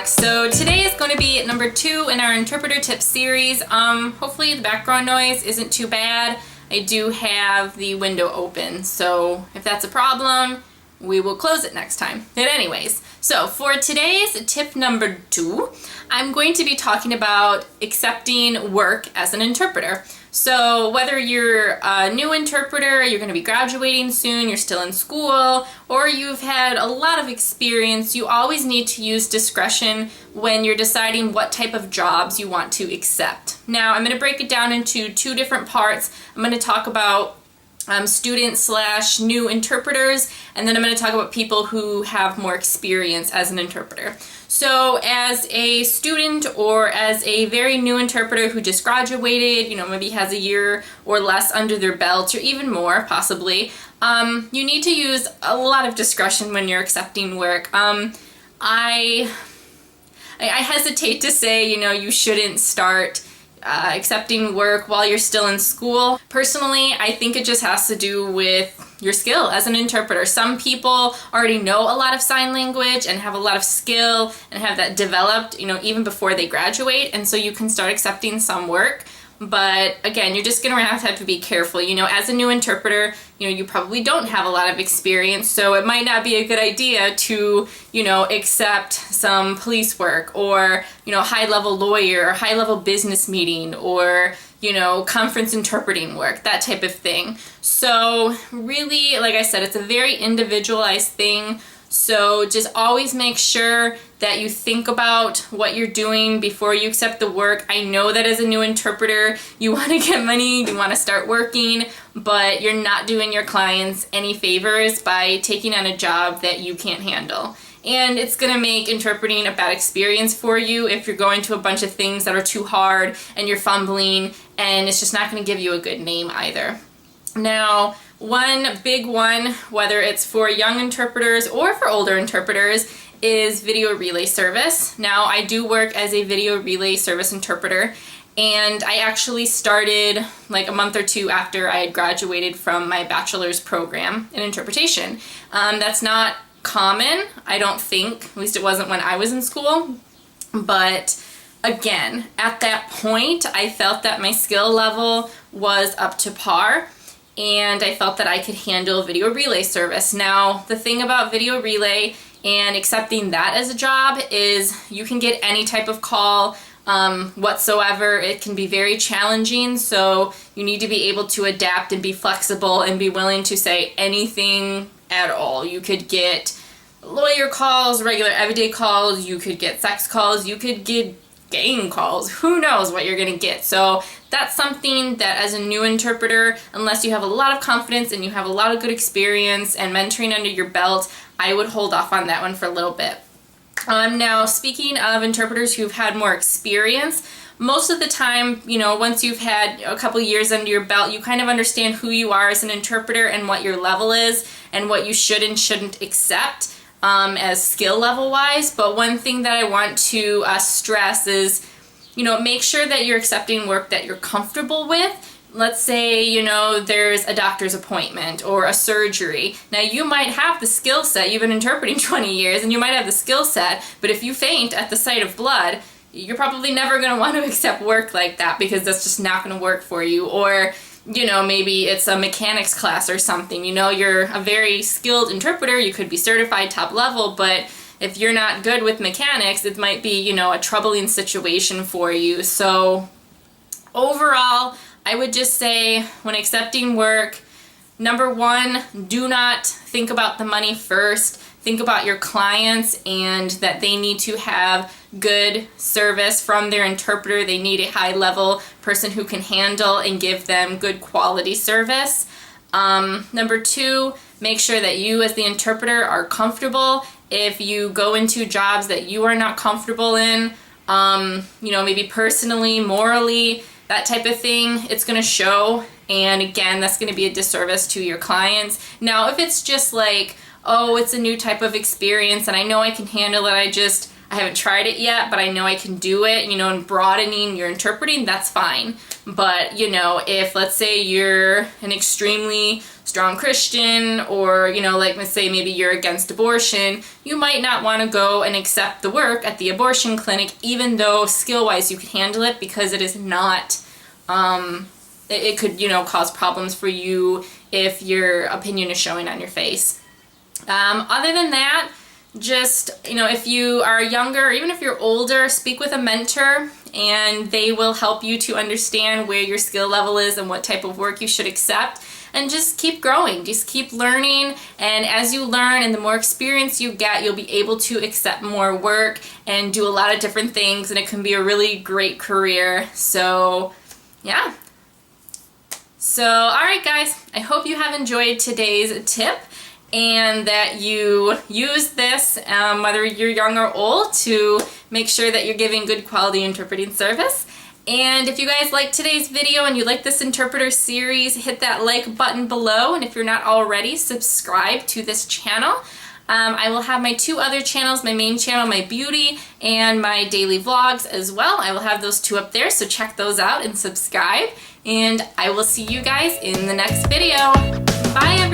back. So today is going to be number 2 in our interpreter tips series. Hopefully the background noise isn't too bad. I do have the window open, so if that's a problem, we will close it next time. But anyways, so for today's tip number 2, I'm going to be talking about accepting work as an interpreter. So whether you're a new interpreter, you're going to be graduating soon, you're still in school, or you've had a lot of experience, you always need to use discretion when you're deciding what type of jobs you want to accept. Now, I'm going to break it down into 2 different parts. I'm going to talk about student/new interpreters, and then I'm going to talk about people who have more experience as an interpreter. So as a student or as a very new interpreter who just graduated, maybe has a year or less under their belt, or even more possibly, you need to use a lot of discretion when you're accepting work. I hesitate to say, you shouldn't start accepting work while you're still in school. Personally, I think it just has to do with your skill as an interpreter. Some people already know a lot of sign language and have a lot of skill and have that developed, even before they graduate, and so you can start accepting some work. But again, you're just going to have to be careful. As a new interpreter, you probably don't have a lot of experience, so it might not be a good idea to, accept some police work or, high-level lawyer or high-level business meeting or, conference interpreting work, that type of thing. So really, like I said, it's a very individualized thing. So just always make sure that you think about what you're doing before you accept the work. I know that as a new interpreter, you want to get money, you want to start working, but you're not doing your clients any favors by taking on a job that you can't handle. And it's going to make interpreting a bad experience for you if you're going to a bunch of things that are too hard and you're fumbling, and it's just not going to give you a good name either. Now, one big one, whether it's for young interpreters or for older interpreters, is video relay service. Now, I do work as a video relay service interpreter, and I actually started like a month or 2 after I had graduated from my bachelor's program in interpretation. That's not common, I don't think, at least it wasn't when I was in school, but again, at that point, I felt that my skill level was up to par, and I felt that I could handle video relay service. Now, the thing about video relay and accepting that as a job is you can get any type of call whatsoever. It can be very challenging, so you need to be able to adapt and be flexible and be willing to say anything at all. You could get lawyer calls, regular everyday calls, you could get sex calls, you could get gang calls, who knows what you're gonna get. So that's something that as a new interpreter, unless you have a lot of confidence and you have a lot of good experience and mentoring under your belt, I would hold off on that one for a little bit. Now, speaking of interpreters who've had more experience, most of the time, once you've had a couple years under your belt, you kind of understand who you are as an interpreter and what your level is and what you should and shouldn't accept as skill level wise. But one thing that I want to stress is, make sure that you're accepting work that you're comfortable with. Let's say, there's a doctor's appointment or a surgery. Now, you might have the skill set, you've been interpreting 20 years, and you might have the skill set, but if you faint at the sight of blood, you're probably never going to want to accept work like that because that's just not going to work for you. Or, maybe it's a mechanics class or something. You're a very skilled interpreter, you could be certified top level, but if you're not good with mechanics, it might be, a troubling situation for you. So overall, I would just say when accepting work, number 1, do not think about the money first. Think about your clients and that they need to have good service from their interpreter. They need a high-level person who can handle and give them good quality service. Number 2, make sure that you as the interpreter are comfortable. If you go into jobs that you are not comfortable in, maybe personally, morally, that type of thing, it's going to show, and again, that's going to be a disservice to your clients. Now, if it's just like, oh, it's a new type of experience and I know I can handle it, I haven't tried it yet, but I know I can do it, you know, and broadening your interpreting, that's fine. But, you know, if let's say you're an extremely strong Christian, or, you know, like let's say maybe you're against abortion, you might not want to go and accept the work at the abortion clinic, even though skill-wise you could handle it, because it is not, it could, you know, cause problems for you if your opinion is showing on your face. Other than that, just, you know, if you are younger, or even if you're older, speak with a mentor, and they will help you to understand where your skill level is and what type of work you should accept. And just keep growing, just keep learning, and as you learn and the more experience you get, you'll be able to accept more work and do a lot of different things, and it can be a really great career. So, yeah. So, alright guys, I hope you have enjoyed today's tip, and that you use this, whether you're young or old, to make sure that you're giving good quality interpreting service. And if you guys liked today's video and you like this interpreter series, hit that like button below, and if you're not already, subscribe to this channel. I will have my 2 other channels, my main channel, my beauty, and my daily vlogs as well. I will have those 2 up there, so check those out and subscribe. And I will see you guys in the next video. Bye everyone!